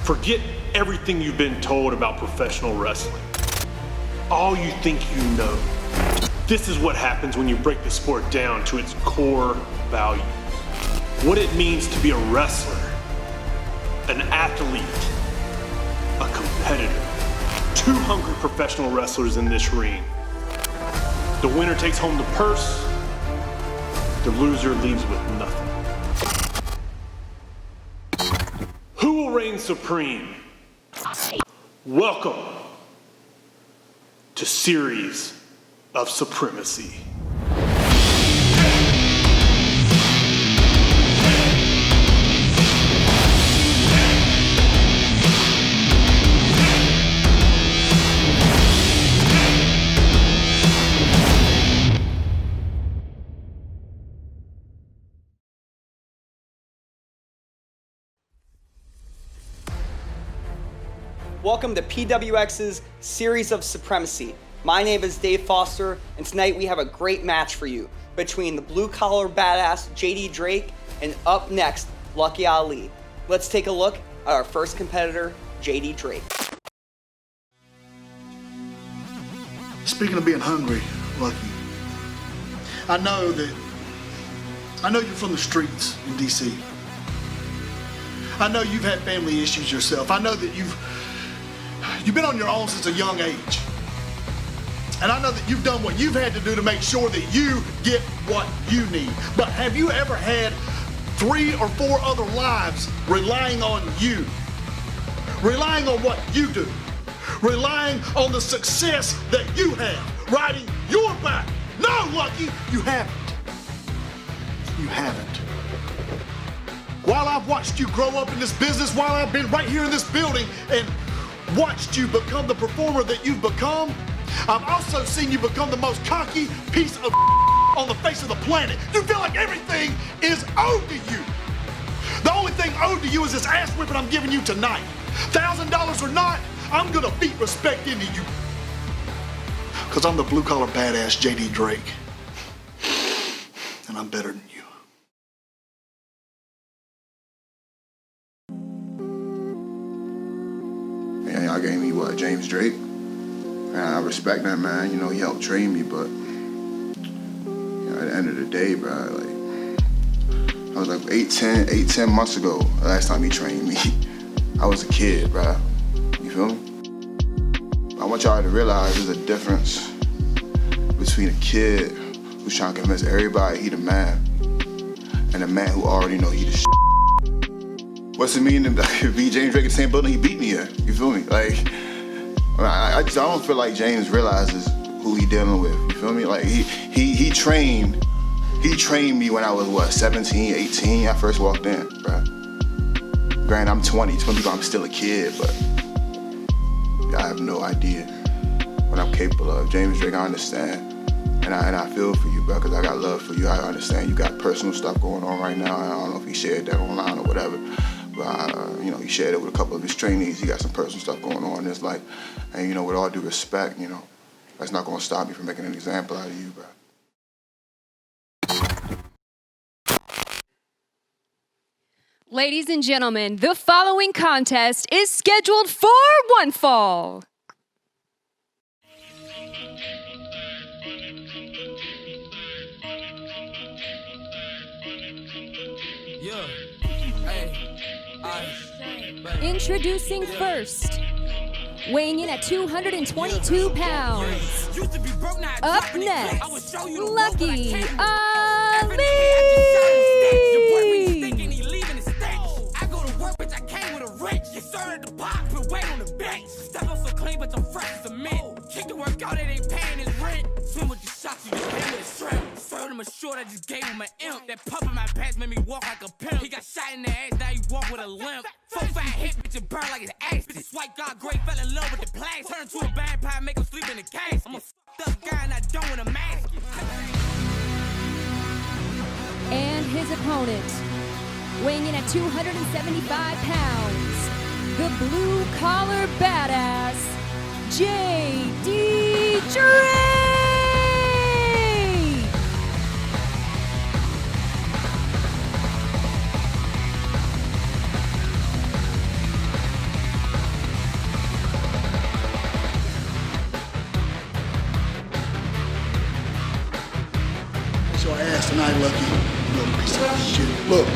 Forget everything you've been told about professional wrestling. All you think you know. This is what happens when you break the sport down to its core values. What it means to be a wrestler, an athlete, a competitor. 2 hungry professional wrestlers in this ring. The winner takes home the purse, the loser leaves with nothing. Who will reign supreme? Welcome to Series of Supremacy. Welcome to PWX's Series of Supremacy. My name is Dave Foster, and tonight we have a great match for you between the blue-collar badass JD Drake and up next, Lucky Ali. Let's take a look at our first competitor, JD Drake. Speaking of being hungry, Lucky, I know you're from the streets in DC. I know you've had family issues yourself. I know that you've been on your own since a young age. And I know that you've done what you've had to do to make sure that you get what you need. But have you ever had 3 or 4 other lives relying on you? Relying on what you do? Relying on the success that you have, riding your back? No, Lucky, you haven't. You haven't. While I've watched you grow up in this business, while I've been right here in this building and watched you become the performer that you've become, I've also seen you become the most cocky piece of on the face of the planet. You feel like everything is owed to you. The only thing owed to you is this ass whipping I'm giving you tonight. $1,000 or not, I'm gonna beat respect into you. Cause I'm the blue collar badass JD Drake. And I'm better than you. Man, y'all gave me what, James Drake? Man, I respect that, man. You know, he helped train me, but you know, at the end of the day, bro, like, I was like 8, 10 months ago, the last time he trained me. I was a kid, bro. You feel me? I want y'all to realize there's a difference between a kid who's trying to convince everybody he the man and a man who already know he the shit. What's it mean if be James Drake in the same building he beat me at? You feel me? Like, I don't feel like James realizes who he dealing with. You feel me? Like he trained me when I was what, 17, 18. I first walked in, bro. Granted, I'm 20. 20 people, I'm still a kid, but I have no idea what I'm capable of. James Drake, I understand. And I feel for you, bro, because I got love for you. I understand you got personal stuff going on right now. I don't know if he shared that online or whatever. But, you know, he shared it with a couple of his trainees. He got some personal stuff going on in his life. And, you know, with all due respect, you know, that's not going to stop me from making an example out of you, bro. Ladies and gentlemen, the following contest is scheduled for one fall. Introducing first, weighing in at 222 pounds. Up next, Lucky Ali. I go to work, bitch, I came with a wrench. You started to pop, put weight on the bench. Stuff up so clean, but I'm fresh as a mint. Kick the work out, it ain't paying his rent. Swim with the shots, you just came with a strap. Served him a short, I just gave him an imp. That pump in my pants made me walk like a pimp. He got shot in the ass, now he walk with a limp. 4-5 hit, bitch, it burn like his ass. Bitch, white god great, fell in love with the plague. Turn to a vampire, make him sleep in the case. I'm a fucked up guy and I don't want to mask it. And his opponent, weighing in at 275 pounds, the blue-collar badass, JD Drake! badass tonight, Lucky. You little piece of shit. Look,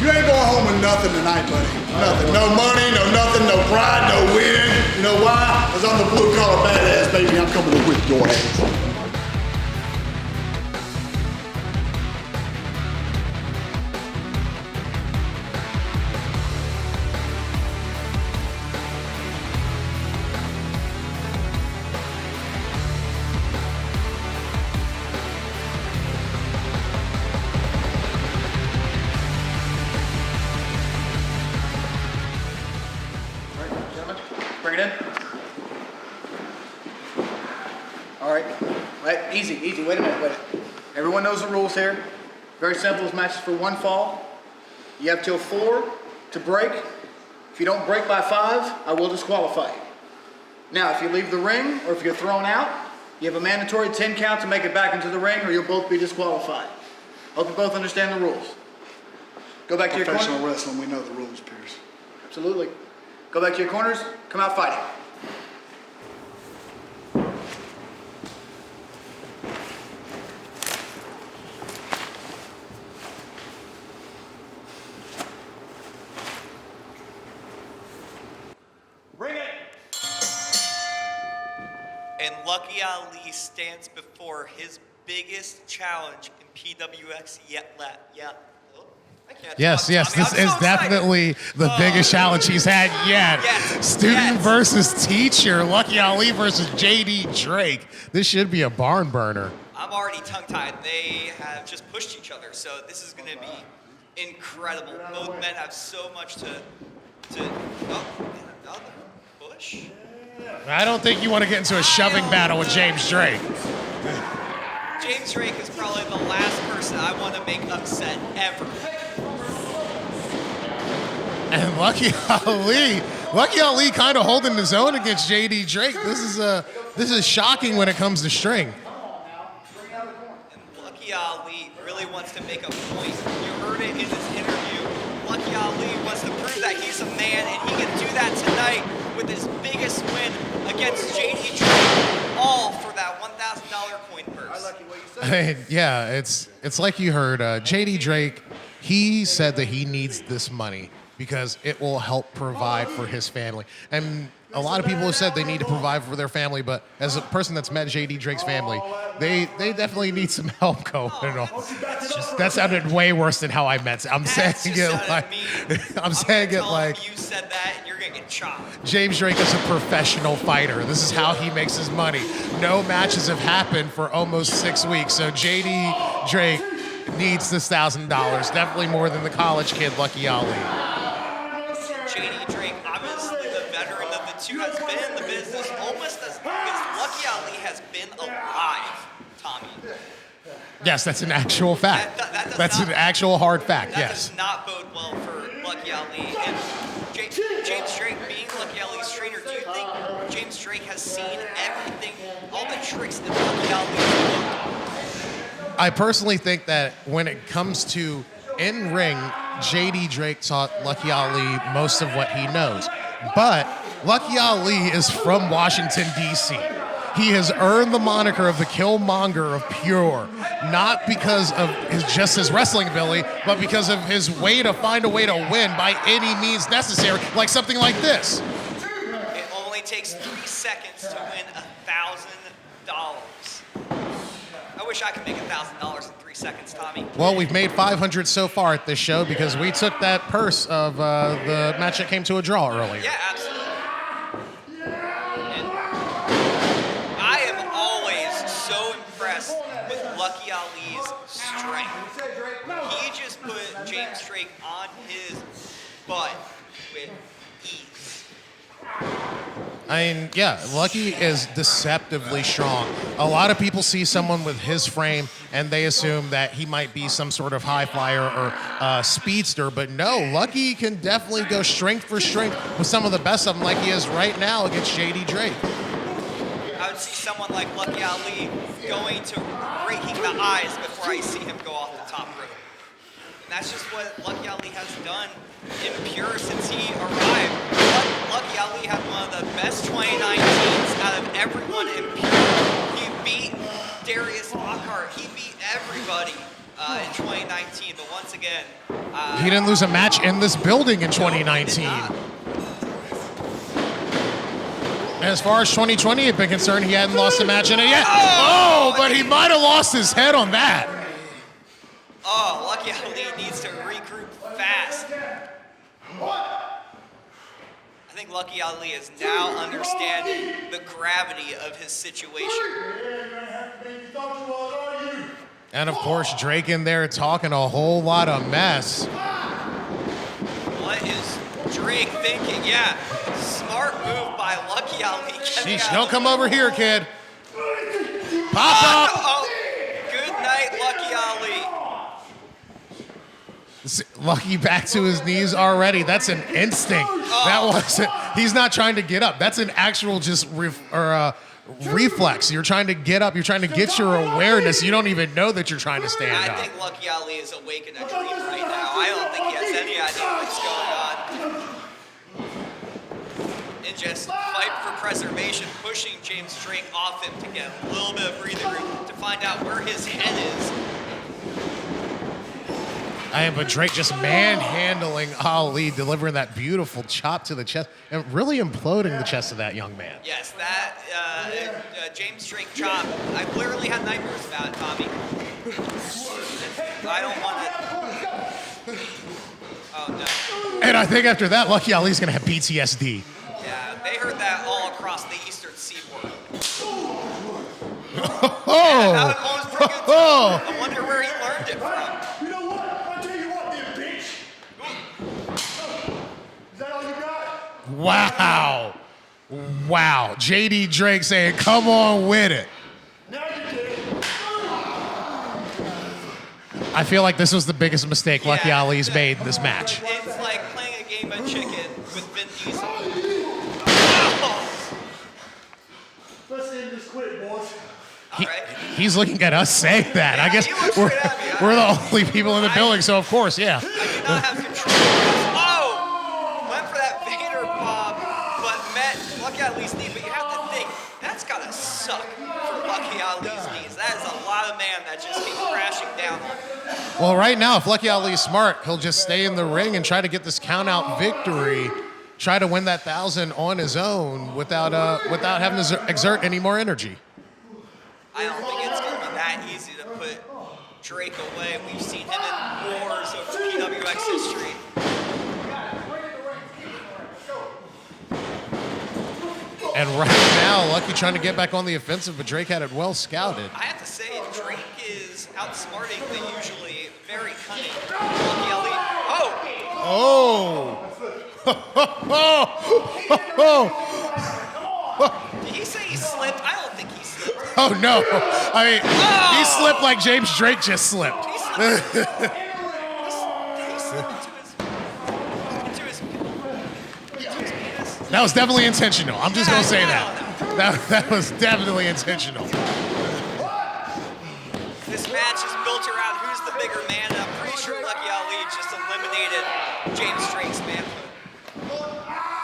you ain't going home with nothing tonight, buddy. Nothing. No money, no nothing, no pride, no win. You know why? Because I'm the blue-collar badass, baby. I'm coming to whip your ass. Bring it in. All right. Right. Easy. Wait a minute. Everyone knows the rules here. Very simple. This match is for one fall. You have till 4 to break. If you don't break by 5, I will disqualify you. Now, if you leave the ring or if you're thrown out, you have a mandatory 10 count to make it back into the ring or you'll both be disqualified. Hope you both understand the rules. Go back to your corner. Professional wrestling, we know the rules, Pierce. Absolutely. Go back to your corners. Come out fighting. Bring it! And Lucky Ali stands before his biggest challenge in PWX yet. Yes, this is definitely the biggest challenge he's had yet. Student versus teacher, Lucky Ali versus JD Drake. This should be a barn burner. I'm already tongue-tied. They have just pushed each other, so this is going to be incredible. Both men have so much to oh, another push. I don't think you want to get into a shoving battle with James Drake. James Drake is probably the last person I want to make upset ever. And Lucky Ali kind of holding his own against JD Drake. This is shocking when it comes to string. And Lucky Ali really wants to make a point. You heard it in this interview. Lucky Ali wants to prove that he's a man, and he can do that tonight with his biggest win against JD Drake, all for that $1,000 coin purse. I mean, yeah, it's like you heard. JD Drake, he said that he needs this money because it will help provide for his family. And a lot of people have said they need to provide for their family, but as a person that's met JD Drake's family, they definitely need some help going on. That sounded way worse than how I meant it. I'm saying it like you said that and you're gonna get chopped. James Drake is a professional fighter. This is how he makes his money. No matches have happened for almost 6 weeks, so JD Drake needs this $1,000, definitely more than the college kid Lucky Ali. JD Drake, obviously the veteran of the two, has been in the business almost as long as Lucky Ali has been alive, Tommy. Yes, that's an actual fact. That's an actual hard fact, yes. That does not bode well for Lucky Ali. And James Drake being Lucky Ali's trainer, do you think James Drake has seen everything, all the tricks that Lucky Ali's looked? I personally think that when it comes to in-ring, JD Drake taught Lucky Ali most of what he knows. But Lucky Ali is from Washington, D.C. He has earned the moniker of the Killmonger of Pure, not because of his wrestling ability, but because of his way to find a way to win by any means necessary, like something like this. It only takes 3 seconds to win $1,000. I wish I could make $1,000 in 3 seconds, Tommy. Well, we've made 500 so far at this show because we took that purse of the match that came to a draw earlier. Yeah, absolutely. And I am always so impressed with Lucky Ali's strength. He just put James Drake on his butt with ease. I mean, yeah, Lucky is deceptively strong. A lot of people see someone with his frame and they assume that he might be some sort of high flyer or speedster, but no, Lucky can definitely go strength for strength with some of the best of them like he is right now against JD Drake. I would see someone like Lucky Ali going to breaking the eyes before I see him go off the top rope. And that's just what Lucky Ali has done in Pure since he arrived. Lucky Ali had one of the best 2019s out of everyone in Pure. He beat Darius Lockhart. He beat everybody in 2019, but once again, he didn't lose a match in this building in 2019. And as far as 2020 had been concerned, he hadn't lost a match in it yet. Oh, but he might have lost his head on that. Oh, Lucky Ali needs to regroup fast. I think Lucky Ali is now understanding the gravity of his situation. And of course, Drake in there talking a whole lot of mess. What is Drake thinking? Yeah, smart move by Lucky Ali. Sheesh, don't come over here, kid. Pop up. Oh, good night, Lucky Ali. Lucky back to his knees already. That's an instinct. That wasn't. He's not trying to get up. That's an actual just reflex. You're trying to get up. You're trying to get your awareness. You don't even know that you're trying to stand up. I think Lucky Ali is awake in a dream right now. I don't think he has any idea what's going on. And just fight for preservation, pushing James Drake off him to get a little bit of breathing room to find out where his head is. But Drake just manhandling Ali, delivering that beautiful chop to the chest, and really imploding the chest of that young man. Yes, that James Drake chop, I literally had nightmares about it, Tommy. I don't want to... Oh, no. And I think after that, Lucky Ali's going to have PTSD. Yeah, they heard that all across the eastern seaboard. Oh! I wonder where he learned it from. Wow. Wow. JD Drake saying, come on with it. I feel like this was the biggest mistake Lucky Ali's made in this match. It's like playing a game of chicken with Vin Diesel. Let's end this quick, boys. He's looking at us saying that. I guess we're the only people in the building, so of course, yeah. I do not have control. Oh! Went for that Vader bomb, but met Lucky Ali's knee. But you have to think, that's got to suck for Lucky Ali's knees. That is a lot of man that just came crashing down on him. Well, right now, if Lucky Ali's smart, he'll just stay in the ring and try to get this count-out victory, try to win that 1,000 on his own without having to exert any more energy. I don't think it's going to be that easy to put Drake away. We've seen him in wars over PWX history. And right now, Lucky trying to get back on the offensive, but Drake had it well scouted. I have to say, Drake is outsmarting the usually very cunning Lucky Ali. Did he say he slipped? I don't think he slipped. Oh, no. I mean, he slipped like James Drake just slipped. He slipped. Did he slip into his penis? That was definitely intentional. I'm just going to say that. That was definitely intentional. This match is built around who's the bigger man, and I'm pretty sure Lucky Ali just eliminated James Drake's manhood.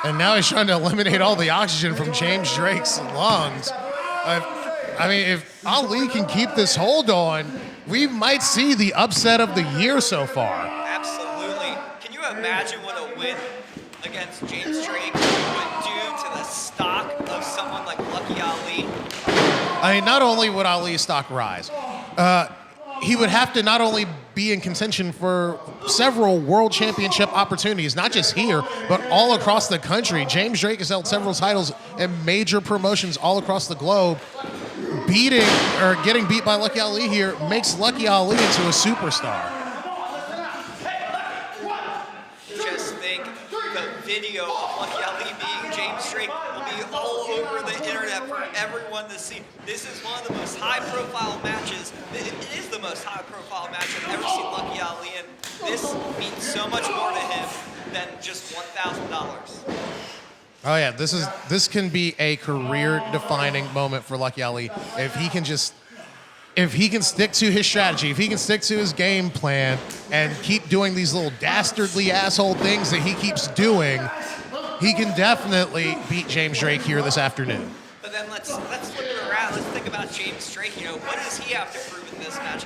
And now he's trying to eliminate all the oxygen from James Drake's lungs. I mean, if Ali can keep this hold on, we might see the upset of the year so far. Absolutely. Can you imagine what a win against James Drake would do to the stock of someone like Lucky Ali? I mean, not only would Ali's stock rise, he would have to not only be in contention for several world championship opportunities, not just here, but all across the country. James Drake has held several titles in major promotions all across the globe. Getting beat by Lucky Ali here makes Lucky Ali into a superstar. Just think the video of Lucky Ali being James Drake will be all over the internet for everyone to see. This is one of the most high-profile matches. It is the most high-profile match I've ever seen Lucky Ali in. This means so much more to him than just $1,000. Oh yeah, this can be a career-defining moment for Lucky Ali if he can stick to his strategy, if he can stick to his game plan, and keep doing these little dastardly asshole things that he keeps doing. He can definitely beat James Drake here this afternoon. But then let's flip it around. Let's think think about James Drake? What does he have to prove in this match?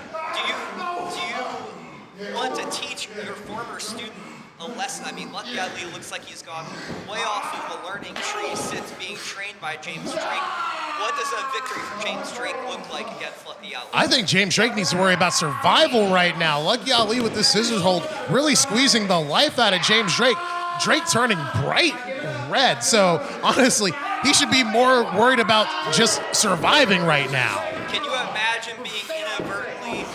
Do you want to teach your former student a lesson? I mean, Lucky Ali looks like he's gone way off of the learning tree since being trained by James Drake. What does a victory for James Drake look like against Lucky Ali? I think James Drake needs to worry about survival right now. Lucky Ali with the scissors hold really squeezing the life out of James Drake. Drake turning bright red. So honestly, he should be more worried about just surviving right now. Can you imagine being inadvertently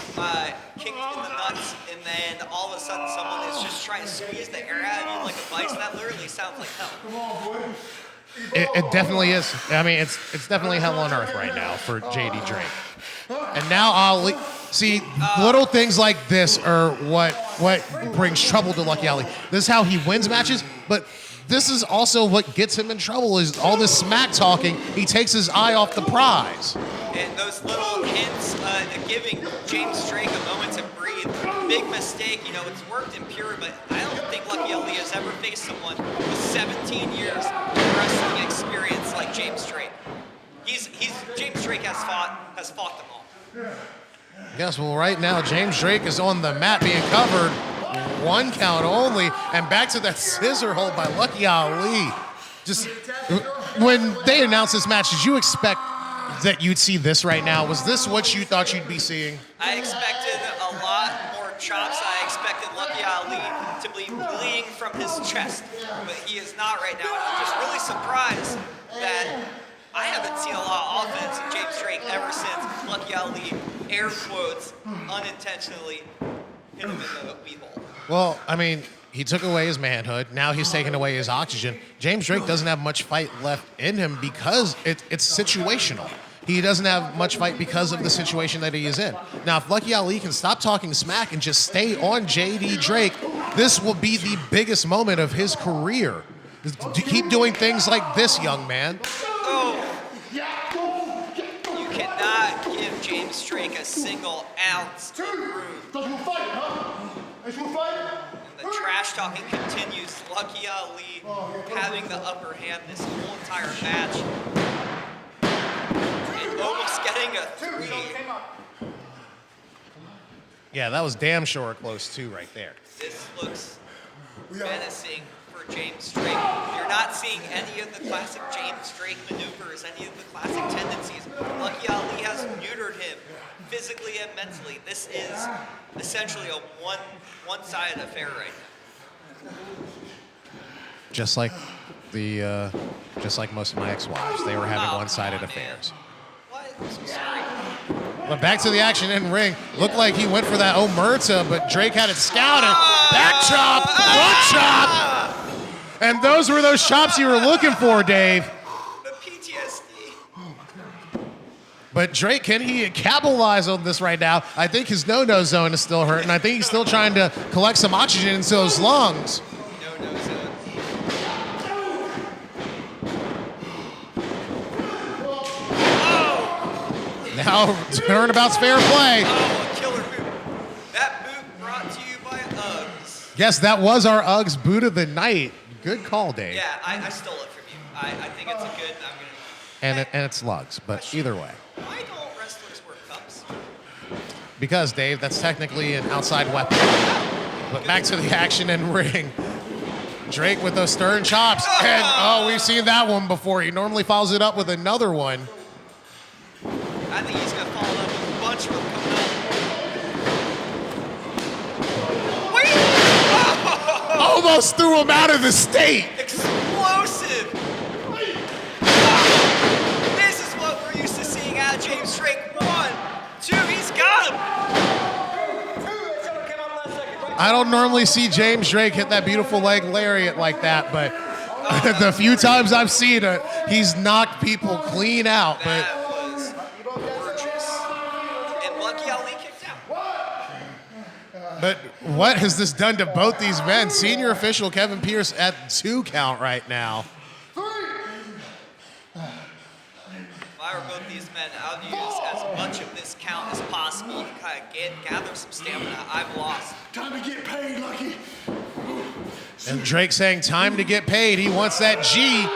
kicked in the nuts and then all of a sudden someone is just trying to squeeze the air out of you like a vice? That literally sounds like hell. It definitely is. I mean, it's definitely hell on earth right now for JD Drake. And now Ali. See, little things like this are what brings trouble to Lucky Ali. This is how he wins matches, but this is also what gets him in trouble is all this smack talking. He takes his eye off the prize. And those little hints giving James Drake a moment to breathe. Big mistake. It's worked in Pure, but I don't think Lucky Ali has ever faced someone with 17 years of wrestling experience like James Drake. James Drake has fought them all. Yes, well, right now, James Drake is on the mat being covered. 1 count only. And back to that scissor hold by Lucky Ali. Just, when they announced this match, did you expect that you'd see this right now? Was this what you thought you'd be seeing? I expected a lot more chops. I expected Lucky Ali to be bleeding from his chest, but he is not right now. And I'm just really surprised that I haven't seen a lot of offense in James Drake ever since Lucky Ali, air quotes, unintentionally hit him in the wee hole. Well, I mean, he took away his manhood. Now he's taking away his oxygen. James Drake doesn't have much fight left in him because it's situational. He doesn't have much fight because of the situation that he is in. Now, if Lucky Ali can stop talking smack and just stay on JD Drake, this will be the biggest moment of his career. Keep doing things like this, young man. You cannot give James Drake a single ounce of room. And the trash talking continues. Lucky Ali having the upper hand this whole entire match. And almost getting a 3. Yeah, that was damn sure close too right there. This looks menacing for James Drake. You're not seeing any of the classic James Drake maneuvers, any of the classic tendencies. Lucky Ali has neutered him physically and mentally. This is essentially a one-sided affair right now. Just like most of my ex-wives, they were having one-sided affairs. What? I'm so sorry. But back to the action in ring. Looked like he went for that Omerta, but Drake had it scouted. Back chop, front chop. And those were those chops you were looking for, Dave. The PTSD. But Drake, can he capitalize on this right now? I think his no-no zone is still hurting. I think he's still trying to collect some oxygen into those lungs. No zone. Now, turnabout's fair play. Oh, a killer boot. That boot brought to you by Uggs. Yes, that was our Uggs boot of the night. Good call, Dave. Yeah, I stole it from you. I think it's a good, I'm gonna... And it's lugs, but either way. Why don't wrestlers wear cups? Because, Dave, that's technically an outside weapon. But back to the action in ring. Drake with those stern chops. And, we've seen that one before. He normally follows it up with another one. I think he's gonna follow up with a bunch of them coming up. Wait! Oh! Almost threw him out of the state. Explosive! This is what we're used to seeing out of James Drake. 1, 2, he's got him! I don't normally see James Drake hit that beautiful leg lariat like that, but the few times I've seen it, he's knocked people clean out. But That was gorgeous. And Lucky Ali kicked out. But what has this done to both these men? Senior official Kevin Pierce at 2 count right now. If I were both these men, I would use as much of this count as possible to kind of gather some stamina I've lost. Time to get paid, Lucky. And Drake saying time to get paid. He wants that G.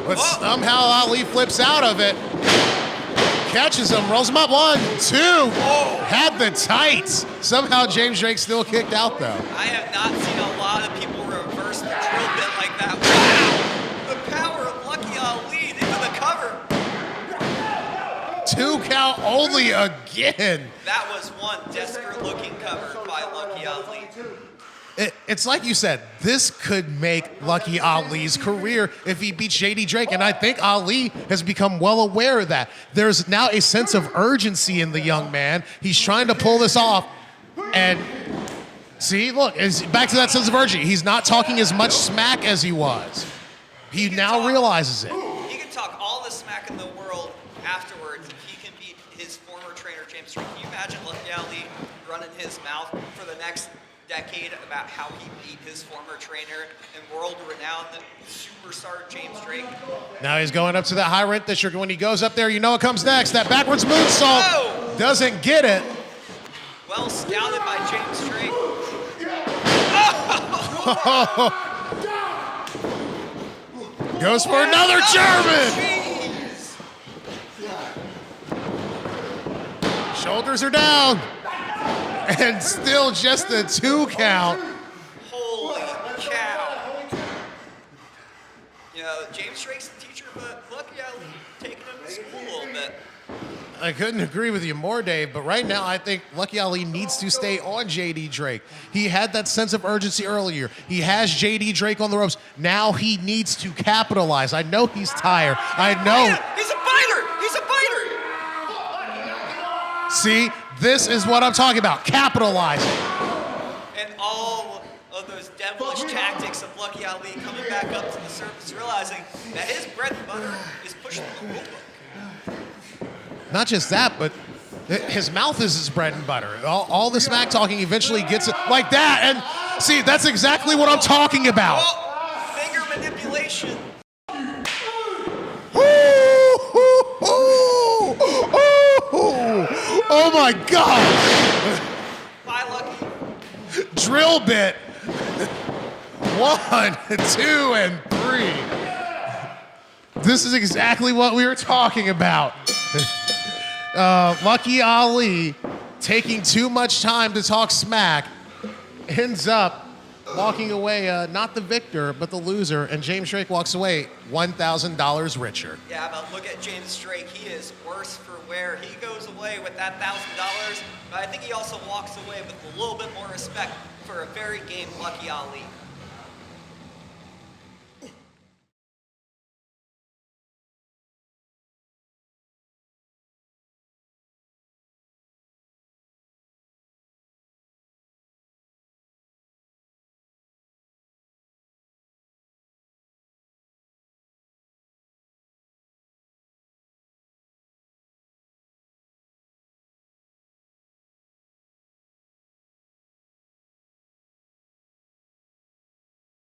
But somehow Ali flips out of it. catches him, rolls him up. 1, 2. Had the tights. Somehow James Drake still kicked out, though. I have not seen a lot of people reverse the drill bit like that. Wow! The power of Lucky Ali into the cover. 2 count only again. That was one desperate-looking cover by Lucky Ali. It's like you said, this could make Lucky Ali's career if he beats JD Drake, and I think Ali has become well aware of that. There's now a sense of urgency in the young man. He's trying to pull this off, and see, look, it's back to that sense of urgency. He's not talking as much smack as he was. He now realizes it. He can talk all the smack in the world afterwards if he can beat his former trainer, James Drake. Can you imagine Lucky Ali running his mouth for the next decade about how he beat his former trainer and world-renowned superstar James Drake? Now he's going up to that high rent district. When he goes up there, you know what comes next. That backwards moonsault. Oh! Doesn't get it. Well scouted by James Drake. Goes for another German. Jeez. Shoulders are down. And still just a 2 count. Holy cow. You know, James Drake's the teacher, but Lucky Ali taking him to school a little bit. I couldn't agree with you more, Dave, but right now I think Lucky Ali needs to stay on JD Drake. He had that sense of urgency earlier. He has JD Drake on the ropes. Now he needs to capitalize. I know he's tired. I know. He's a biter! He's a biter! See, this is what I'm talking about. Capitalizing. And all of those devilish tactics of Lucky Ali coming back up to the surface, realizing that his bread and butter is pushing the rule book. Not just that, but his mouth is his bread and butter. All the smack talking eventually gets it like that. And see, that's exactly what I'm talking about. Oh, finger manipulation. Oh my God! Bye, Lucky. Drill bit. 1, 2, and 3. This is exactly what we were talking about. Lucky Ali, taking too much time to talk smack, ends up walking away, not the victor, but the loser, and James Drake walks away $1,000 richer. Yeah, but look at James Drake. He is worse for wear. He goes away with that $1,000, but I think he also walks away with a little bit more respect for a very game Lucky Ali.